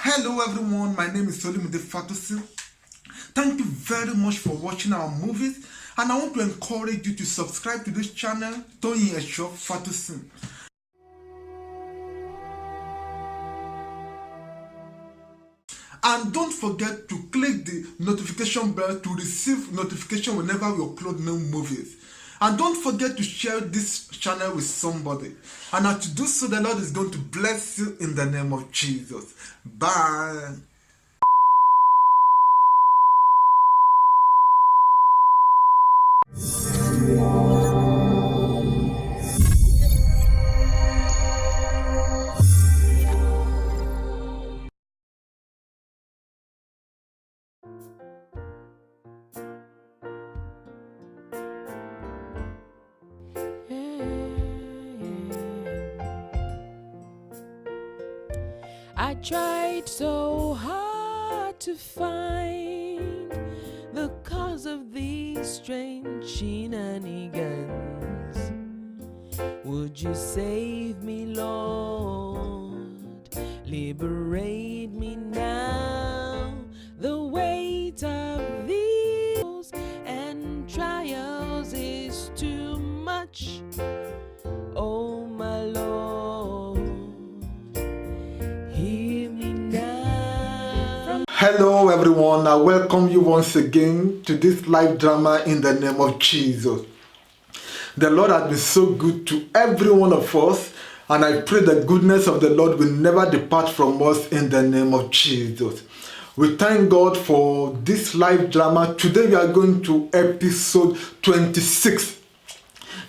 Hello everyone, my name is Solomide Fatosin. Thank you very much for watching our movies, and I want to encourage you to subscribe to this channel, Toyin Esho Fatosin. And don't forget to click the notification bell to receive notification whenever we upload new movies. And don't forget to share this channel with somebody. And as you do so, the Lord is going to bless you in the name of Jesus. Bye. I tried so hard to find the cause of these strange shenanigans. Would you save me, Lord? Liberate me now. The weight of these and trials is too much. Oh, my Lord. Hello everyone, I welcome you once again to this live drama in the name of Jesus. The Lord has been so good to every one of us, and I pray the goodness of the Lord will never depart from us in the name of Jesus. We thank God for this live drama. Today we are going to episode 26.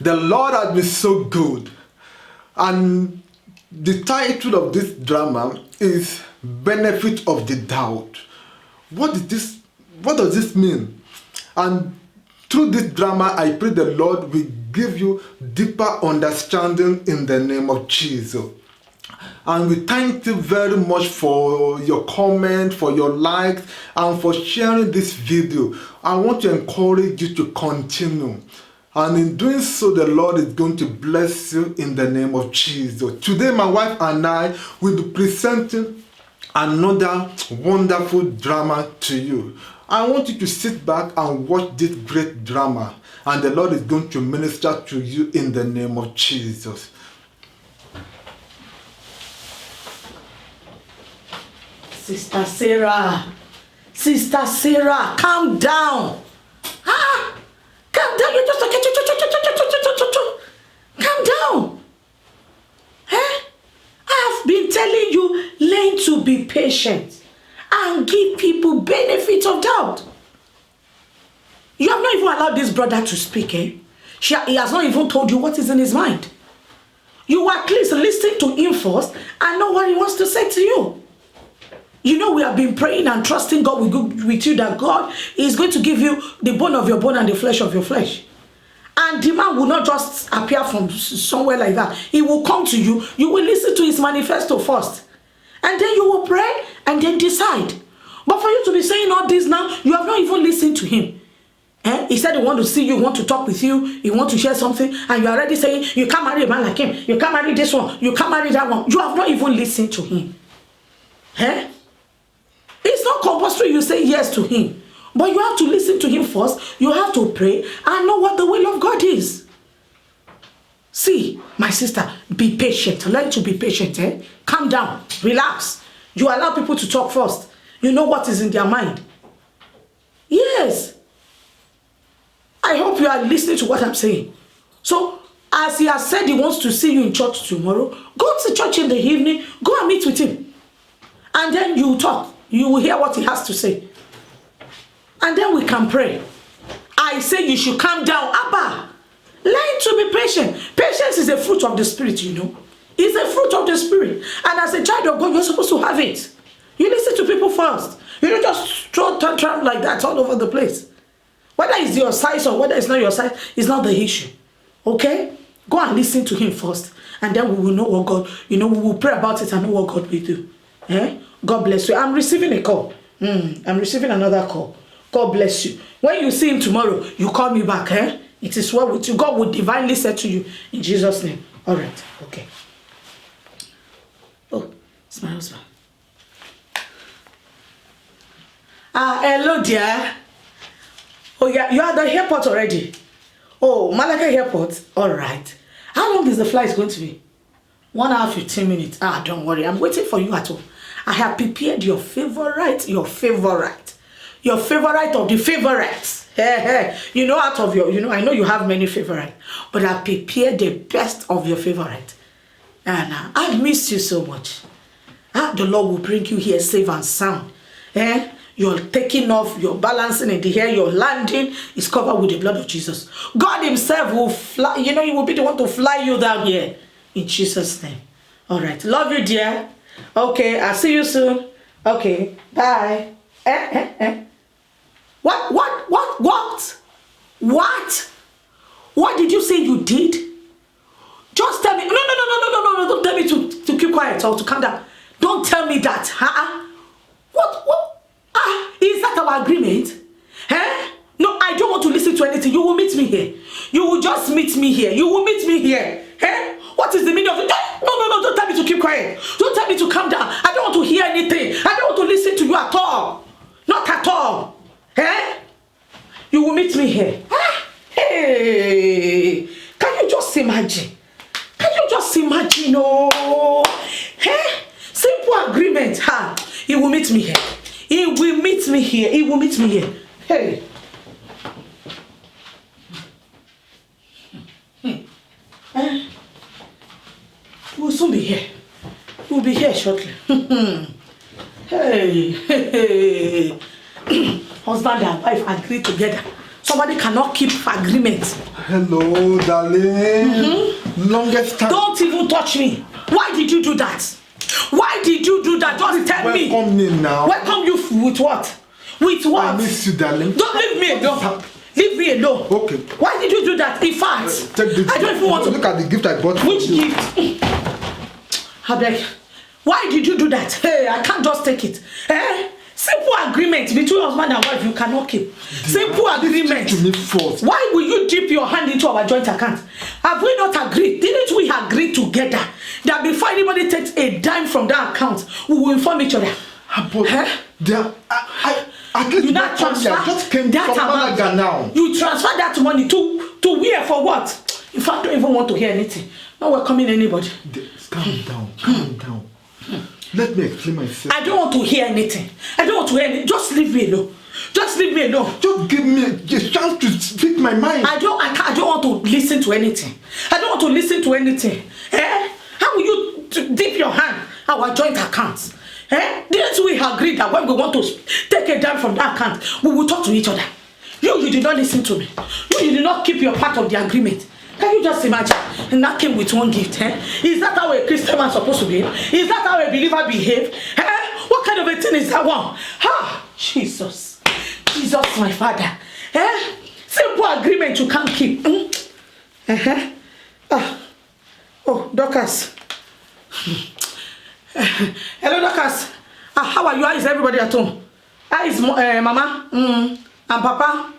The Lord has been so good, and the title of this drama is Benefit of the Doubt. What does this mean? And through this drama, I pray the Lord will give you deeper understanding in the name of Jesus. And we thank you very much for your comment, for your likes, and for sharing this video. I want to encourage you to continue. And in doing so, the Lord is going to bless you in the name of Jesus. Today, my wife and I will be presenting another wonderful drama to you. I want you to sit back and watch this great drama, and the Lord is going to minister to you in the name of Jesus. Sister Sarah, calm down. Calm down. You just calm down. I've been telling you, learn to be patient and give people benefit of doubt. You have not even allowed this brother to speak, He has not even told you what is in his mind. You at least listen to him first and know what he wants to say to you. You know, we have been praying and trusting God with you that God is going to give you the bone of your bone and the flesh of your flesh. And the man will not just appear from somewhere like that. He will come to you. You will listen to his manifesto first. And then you will pray and then decide. But for you to be saying all this now, you have not even listened to him. He said he want to see you, want to talk with you, he want to share something, and you are already saying, you can't marry a man like him, you can't marry this one, you can't marry that one. You have not even listened to him. It's not compulsory you say yes to him, but you have to listen to him first. You have to pray and know what the will of God is. See, my sister, be patient. Learn to be patient. Calm down, relax. You allow people to talk first. You know what is in their mind. Yes. I hope you are listening to what I'm saying. So, as he has said he wants to see you in church tomorrow, go to church in the evening, go and meet with him. And then you talk. You will hear what he has to say. And then we can pray. I say you should calm down. Abba, learn to be patient. Patience is a fruit of the Spirit, you know. It's a fruit of the Spirit. And as a child of God, you're supposed to have it. You listen to people first. You don't just throw tantrum like that all over the place. Whether it's your size or whether it's not your size, it's not the issue. Okay? Go and listen to him first. And then we will know what God, we will pray about it and know what God will do. God bless you. I'm receiving a call. I'm receiving another call. God bless you. When you see him tomorrow, you call me back. It is well with you. God will divinely say to you in Jesus' name. All right. Okay. Oh, it's my husband. Hello, dear. Oh, yeah, you are at the airport already. Oh, Malaga Airport. All right. How long is the flight going to be? 1 hour, 15 minutes. Don't worry. I'm waiting for you at home. I have prepared your favorite of the favorites. You know, out of your, I know you have many favorites, but I prepared the best of your favorite. And I miss you so much. The Lord will bring you here safe and sound. You're taking off, you're balancing in the air, you're landing, is covered with the blood of Jesus. God himself will fly, he will be the one to fly you down here. In Jesus' name. All right. Love you, dear. Okay, I'll see you soon. Okay, bye. What? What did you say you did? Just tell me. No. Don't tell me to keep quiet or to calm down. Don't tell me that. What? Is that our agreement? No, I don't want to listen to anything. You will meet me here. You will just meet me here. You will meet me here. What is the meaning of it? No, don't tell me to keep quiet. Don't tell me to calm down. I don't want to hear anything. I don't want to listen to you at all. Not at all. You will meet me here. Hey, can you just imagine? Oh, simple agreement. He will meet me here. He will meet me here. Hey. We'll soon be here. We'll be here shortly. Hey. Husband and wife agree together. Somebody cannot keep agreement. Hello, darling. Longest time. Don't even touch me. Why did you do that? Just tell me. Welcome me now. Welcome you with what? I miss you, darling. Don't leave me alone. Leave me alone. Okay. Why did you do that? In fact, I don't even want to. Look at the gift I bought for you. Which gift? I beg. Why did you do that? Hey, I can't just take it. Simple agreement between husband and wife you cannot keep. Simple agreement. To me first. Why will you dip your hand into our joint account? Have we not agreed? Didn't we agree together that before anybody takes a dime from that account, we will inform each other? At least you not transfer I just came that from Malaga now. You transfer that money to where for what? In fact, I don't even want to hear anything. Not welcoming anybody. Calm down. Let me explain myself. I don't want to hear anything. Just leave me alone. Just give me a chance to speak my mind. I don't want to listen to anything. How will you dip your hand our joint accounts? Didn't we agree that when we want to take a dime from that account, we will talk to each other? You did not listen to me. You did not keep your part of the agreement. Can you just imagine? And that came with one gift. Is that how a Christian man supposed to behave? Is that how a believer behave? What kind of a thing is that one? Jesus, my Father. Simple agreement you can't keep. Oh, Dorcas. Hello, Dorcas. How are you? How is everybody at home? How is Mama and Papa?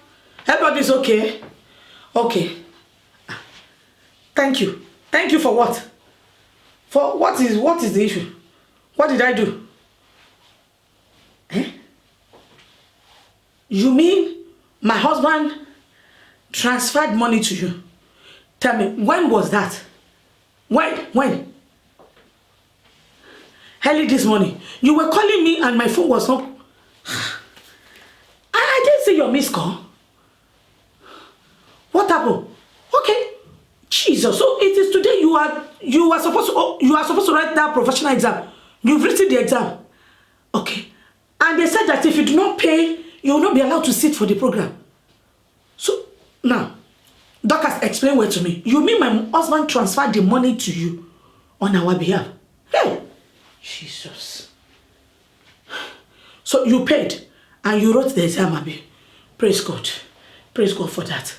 Everybody's okay? Okay. Thank you. Thank you for what? For what is the issue? What did I do? You mean my husband transferred money to you? Tell me, when was that? When? Early this morning. You were calling me and my phone was not. I didn't see your missed call. What happened? Okay. Jesus. So it is today you are supposed to write that professional exam. You've written the exam. Okay. And they said that if you do not pay, you will not be allowed to sit for the program. So now, Dorcas, explain well to me. You mean my husband transferred the money to you on our behalf? Hey, Jesus. So you paid and you wrote the exam, Abi. Praise God. Praise God for that.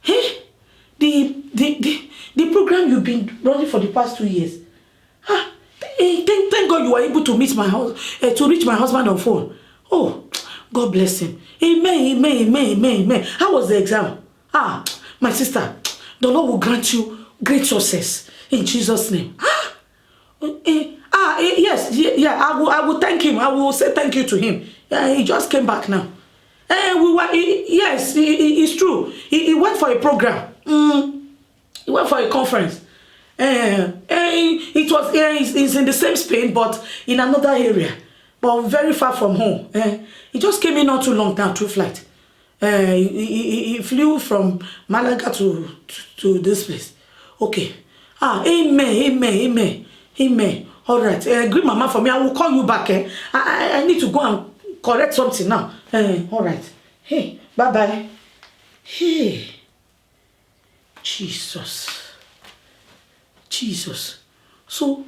Hey, the program you've been running for the past 2 years. Thank God you were able to meet my to reach my husband on phone. Oh, God bless him. Amen. How was the exam? My sister, the Lord will grant you great success in Jesus' name. Yes, yeah. I will thank him. I will say thank you to him. He just came back now. Yes, it's true. He went for a program. He went for a conference. It was it's in the same Spain, but in another area, but very far from home. He just came in not too long now through flight. He flew from Malaga to this place. Okay. Amen. All right. Greet mama for me. I will call you back. I need to go and correct something now. All right. Hey, bye. Hey. Jesus. So,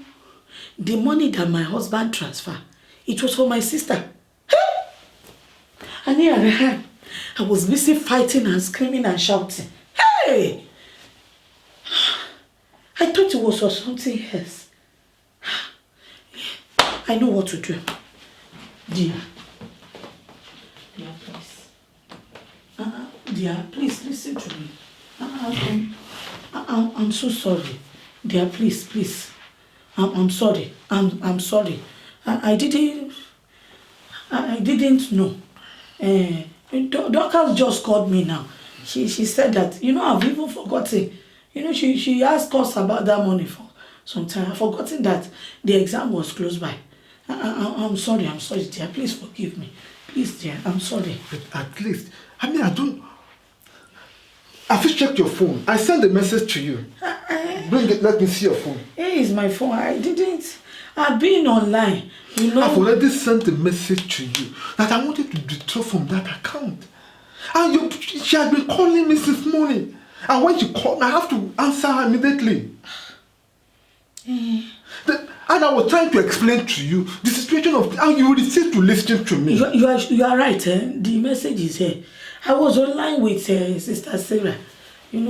the money that my husband transferred, it was for my sister. Hey! And here I was busy fighting and screaming and shouting. Hey! I thought it was for something else. I know what to do. Dear, please. Dear, please listen to me. I'm so sorry. Dear, please. I'm sorry. I'm sorry. I didn't know. Dorcas just called me now. She said that, I've even forgotten. She asked us about that money for some time. I've forgotten that the exam was close by. I'm sorry, dear. Please forgive me. Please, dear, I'm sorry. But at least, have you checked your phone? I sent a message to you. Bring it, let me see your phone. Here is my phone. I've been online. I've already sent a message to you that I wanted to withdraw from that account. And she has been calling me since morning. And when she called me, I have to answer her immediately. And I was trying to explain to you the situation and you refused to listen to me. You are right. The message is here. I was online with Sister Sarah.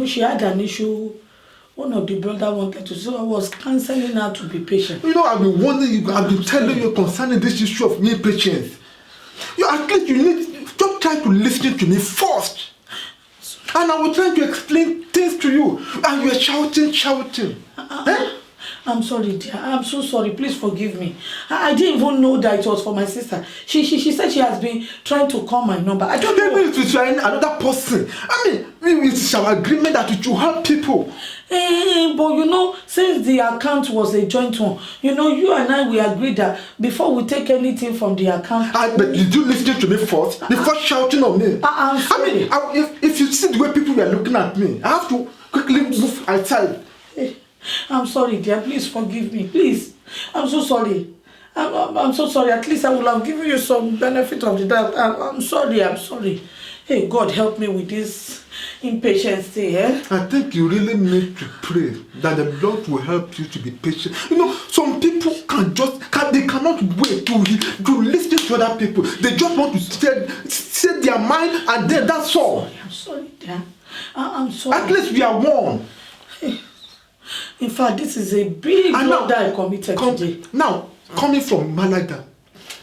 She had an issue. One of the brothers wanted to, so I was counseling her to be patient. I've been warning you, I've been telling you concerning this issue of being patient. At least you need to try to listen to me first. And I was trying to explain things to you, and you are shouting. I'm sorry, dear. I'm so sorry. Please forgive me. I didn't even know that it was for my sister. She said she has been trying to call my number. I don't know. Maybe it's another person. It's our agreement that it will help people. But since the account was a joint one, you and I, we agreed that before we take anything from the account. But did you listen to me first? Before shouting on me? I'm sorry. If you see the way people were looking at me, I have to quickly move outside. I'm sorry, dear. Please forgive me. Please. I'm so sorry. I'm so sorry. At least I will have given you some benefit of the doubt. I'm sorry. Hey, God, help me with this impatience thing. I think you really need to pray that the Lord will help you to be patient. Some people they cannot wait to listen to other people. They just want to say their mind and then that's all. I'm sorry, dear. I'm sorry. At least we are one. In fact, this is a big blood that I committed today. Now, coming from Malaga,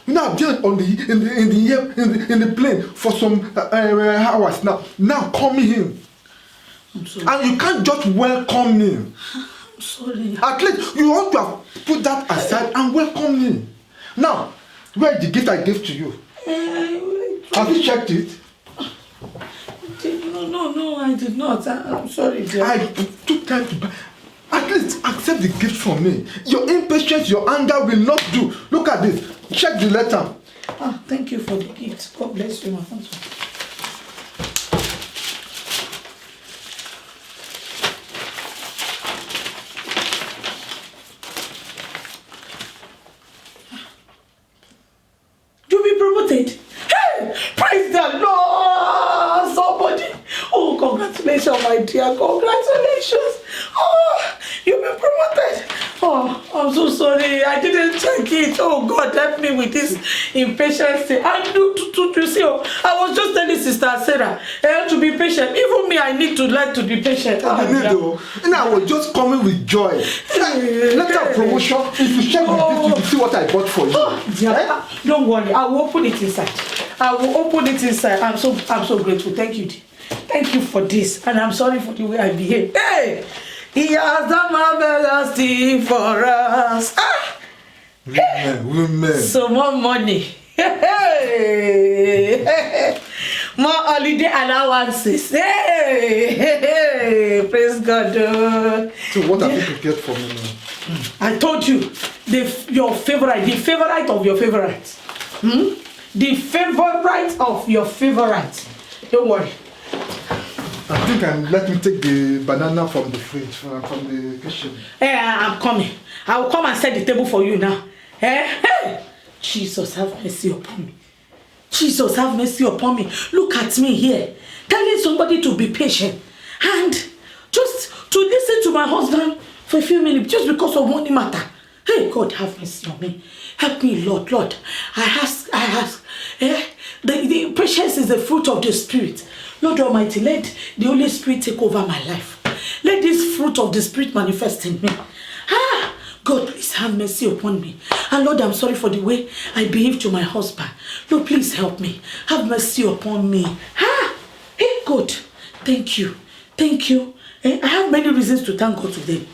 I've been in the plane for some hours now. Now coming in, I'm sorry. And you can't just welcome me. I'm sorry. At least you ought to have put that aside and welcome me. Now, where is the gift I gave to you? Have you checked it? No, I did not. I'm sorry, dear. I took time to buy. At least accept the gift from me. Your impatience, your anger will not do. Look at this. Check the letter. Thank you for the gift. God bless you, my husband. You be promoted. Hey, praise the Lord. Somebody. Oh, congratulations, my dear. Congratulations. Oh, you've been promoted. Oh, I'm so sorry. I didn't check it. Oh, God, help me with this impatience thing. You see, I was just telling Sister Sarah to be patient. Even me, I need to learn to be patient. And I was just coming with joy. Letter of promotion. If you check my gift, you will see what I bought for you. Don't worry. I will open it inside. I'm so grateful. Thank you, dear. Thank you for this. And I'm sorry for the way I behaved. Hey! He has done marvelous thing for us. Ah! Women. So more money. More holiday allowances. Hey, praise God. So what have you prepared for me now? I told you, your favorite, the favorite of your favorite. The favorite of your favorite. Don't worry. I think let me take the banana from the fridge, from the kitchen. I'm coming. I will come and set the table for you now. Hey. Jesus, have mercy upon me. Jesus, have mercy upon me. Look at me here. Telling somebody to be patient. And just to listen to my husband for a few minutes just because of money matter. Hey, God, have mercy on me. Help me, Lord. Lord, I ask. The patience is the fruit of the Spirit. Lord Almighty, let the Holy Spirit take over my life. Let this fruit of the Spirit manifest in me. God, please have mercy upon me. And Lord, I'm sorry for the way I behave to my husband. Lord, please help me. Have mercy upon me. Hey, God, thank you. Thank you. I have many reasons to thank God today.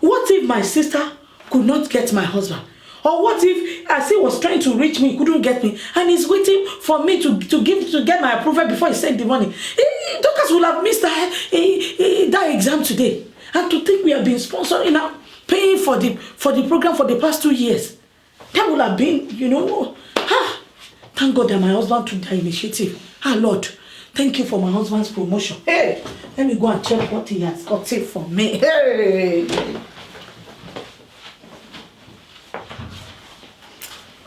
What if my sister could not get my husband? Or what if, as he was trying to reach me, he couldn't get me, and he's waiting for me to get my approval before he sent the money? Doctors will have missed that exam today. And to think we have been sponsoring now, paying for the program for the past 2 years. That would have been, thank God that my husband took that initiative. Lord, thank you for my husband's promotion. Hey, let me go and check what he has got it for me. Hey.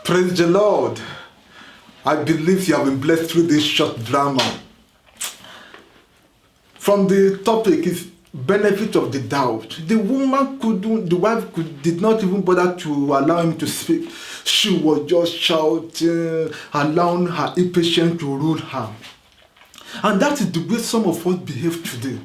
Praise the Lord. I believe you have been blessed through this short drama. From the topic is benefit of the doubt. The wife did not even bother to allow him to speak. She was just shouting, allowing her impatience to rule her. And that is the way some of us behave today.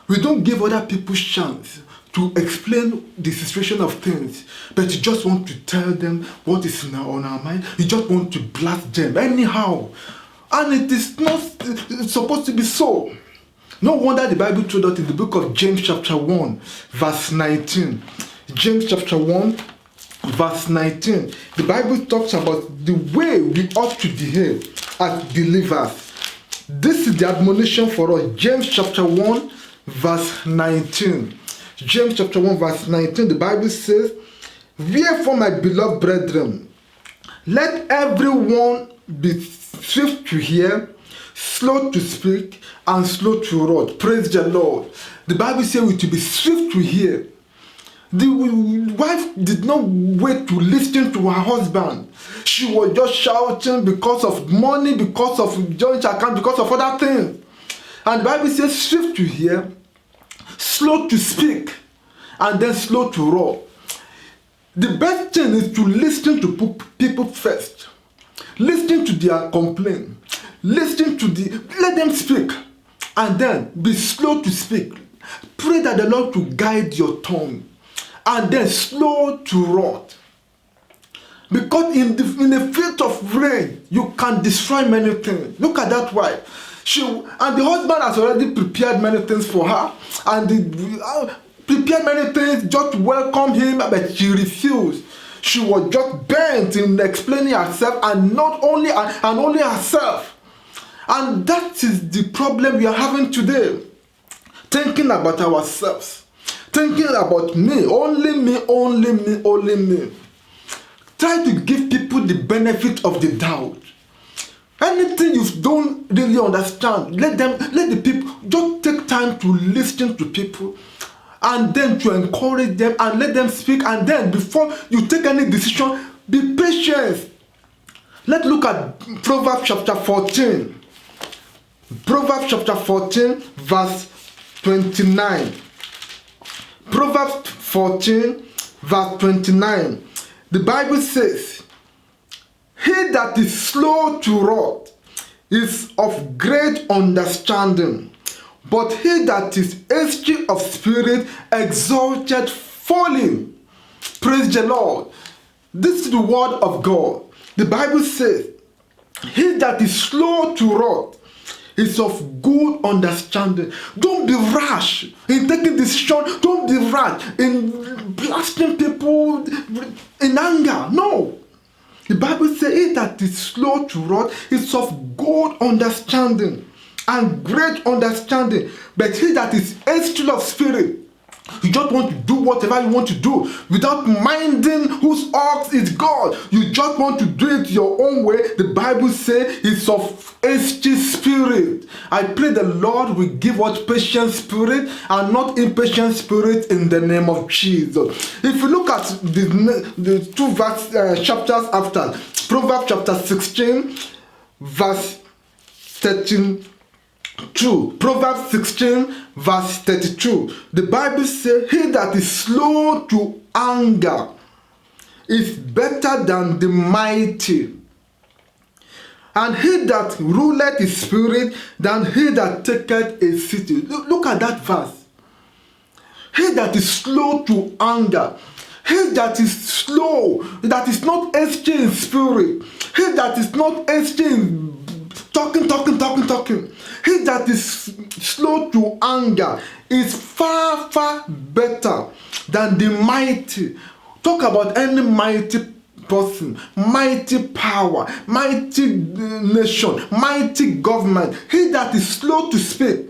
We don't give other people chance to explain the situation of things, but you just want to tell them what is on our mind. You just want to blast them anyhow. And it is not supposed to be so. No wonder the Bible told us in the book of James chapter 1 verse 19. James chapter 1 verse 19. The Bible talks about the way we ought to behave as believers. This is the admonition for us. James chapter 1 verse 19. James chapter 1 verse 19. The Bible says, "Wherefore, my beloved brethren, let everyone be swift to hear, slow to speak, and slow to wrath." Praise the Lord. The Bible says we to be swift to hear. The wife did not wait to listen to her husband. She was just shouting because of money, because of joint account, because of other things. And the Bible says swift to hear, slow to speak, and then slow to wrath. The best thing is to listen to people first. Listen to their complaint. Let them speak, and then be slow to speak. Pray that the Lord to guide your tongue, and then slow to wrath. Because in the fit of rain, you can destroy many things. Look at that wife. And the husband has already prepared many things for her, and prepared many things just to welcome him, but she refused. She was just bent in explaining herself, and only herself. And that is the problem we are having today. Thinking about ourselves. Thinking about me. Only me, only me, only me. Try to give people the benefit of the doubt. Anything you don't really understand, let the people just take time to listen to people, and then to encourage them and let them speak. And then before you take any decision, be patient. Let's look at Proverbs chapter 14. Proverbs chapter 14 verse 29. Proverbs 14 verse 29. The Bible says, "He that is slow to wrath is of great understanding, but he that is hasty of spirit exalted folly." Praise the Lord. This is the word of God. The Bible says, "He that is slow to wrath is of good understanding. Don't be rash in taking decision. Don't be rash in blasting people in anger. No. The Bible says it that is slow to wrath is of good understanding and great understanding. But he that is hasty of spirit, you just want to do whatever you want to do without minding whose ox is God. You just want to do it your own way. The Bible says it's of hasty spirit. I pray the Lord will give us patient spirit and not impatient spirit in the name of Jesus. If you look at the two chapters after, Proverbs chapter 16, verse 13. 2. Proverbs 16 verse 32. The Bible says, he that is slow to anger is better than the mighty, and he that ruleth his spirit than he that taketh a city. Look at that verse. He that is slow to anger, he that is slow, that is not hasty in spirit, he that is not hasty in talking. He that is slow to anger is far better than the mighty. Talk about any mighty person, mighty power, mighty nation, mighty government. He that is slow to speak,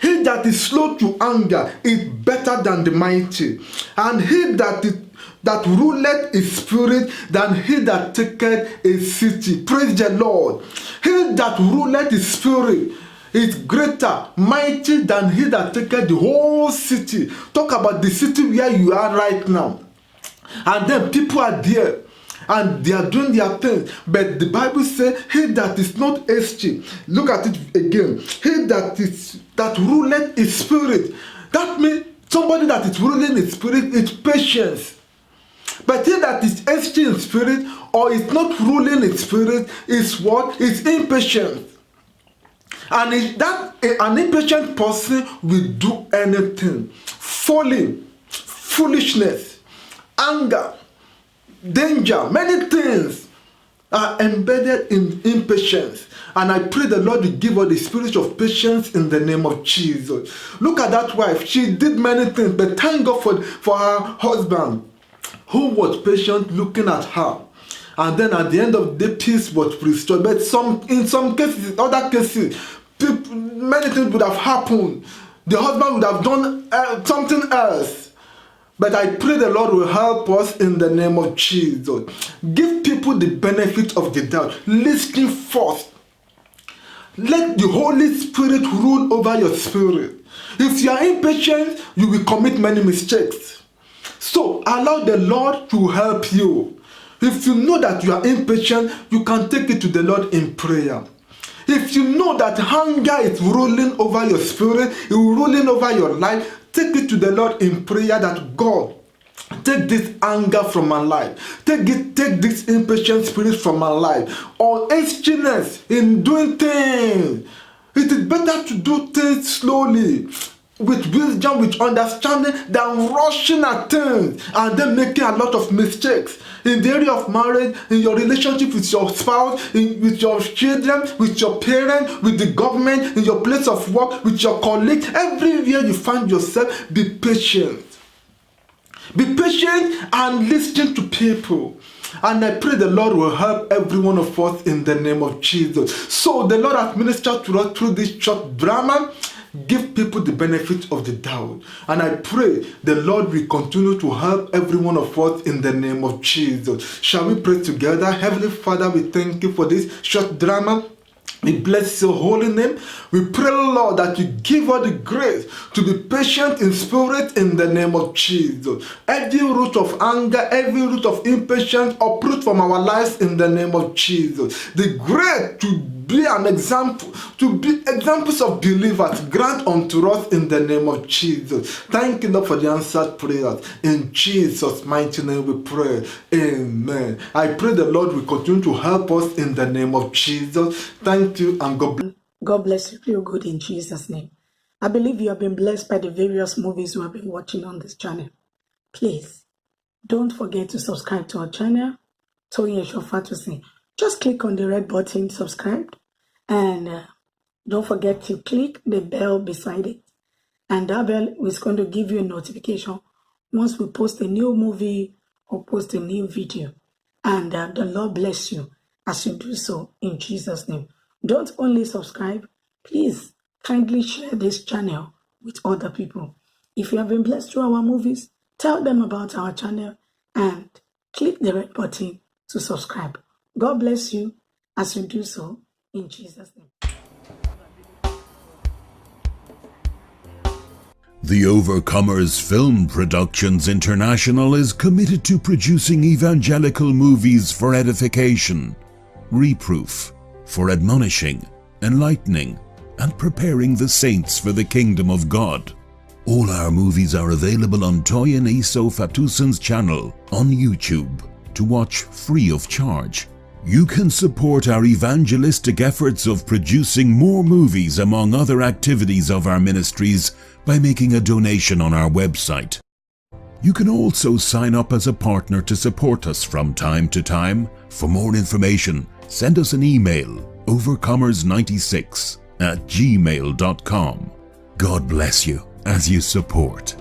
he that is slow to anger is better than the mighty, and he that ruleth his spirit than he that taketh a city. Praise the Lord. He that ruleth his spirit is greater, mighty than he that taketh the whole city. Talk about the city where you are right now. And then people are there and they are doing their things. But the Bible says, he that is not hasty. Look at it again. He that ruleth his spirit. That means somebody that is ruling his spirit is patience. But he that is hasty in spirit or is not ruling in spirit is what? Is impatient. And an impatient person will do anything. Folly, foolishness, anger, danger, many things are embedded in impatience. And I pray the Lord will give her the spirit of patience in the name of Jesus. Look at that wife. She did many things, but thank God for her husband, who was patient looking at her. And then at the end of the day, peace was restored. But in some cases, in other cases, many things would have happened. The husband would have done something else. But I pray the Lord will help us in the name of Jesus. Give people the benefit of the doubt. Listen first. Let the Holy Spirit rule over your spirit. If you are impatient, you will commit many mistakes. So allow the Lord to help you. If you know that you are impatient, you can take it to the Lord in prayer. If you know that anger is ruling over your spirit, it's ruling over your life, take it to the Lord in prayer that God, take this anger from my life. Take this impatient spirit from my life. Or hastiness in doing things. It is better to do things slowly, with wisdom, with understanding, than rushing at things and then making a lot of mistakes. In the area of marriage, in your relationship with your spouse, with your children, with your parents, with the government, in your place of work, with your colleagues, everywhere you find yourself, be patient. Be patient and listen to people. And I pray the Lord will help every one of us in the name of Jesus. So the Lord has ministered to us through this short drama. Give people the benefit of the doubt. And I pray the Lord will continue to help every one of us in the name of Jesus. Shall we pray together? Heavenly Father, we thank you for this short drama. We bless your holy name. We pray, Lord, that you give us the grace to be patient in spirit in the name of Jesus. Every root of anger, every root of impatience, uproot from our lives in the name of Jesus. The grace to be an example, to be examples of believers, grant unto us in the name of Jesus. Thank you, Lord, for the answered prayers. In Jesus' mighty name we pray. Amen. I pray the Lord will continue to help us in the name of Jesus. Thank you and God bless. God bless you real good in Jesus' name. I believe you have been blessed by the various movies we have been watching on this channel. Please, don't forget to subscribe to our channel, Toyin Esho Fatosin. Just click on the red button, subscribe, and don't forget to click the bell beside it. And that bell is going to give you a notification once we post a new movie or post a new video. And the Lord bless you as you do so in Jesus' name. Don't only subscribe, please kindly share this channel with other people. If you have been blessed through our movies, tell them about our channel and click the red button to subscribe. God bless you as you do so in Jesus' name. The Overcomers Film Productions International is committed to producing evangelical movies for edification, reproof, for admonishing, enlightening, and preparing the saints for the kingdom of God. All our movies are available on Toyin Eso Fatusan's channel on YouTube to watch free of charge. You can support our evangelistic efforts of producing more movies among other activities of our ministries by making a donation on our website. You can also sign up as a partner to support us from time to time. For more information, send us an email, overcomers96@gmail.com. God bless you as you support.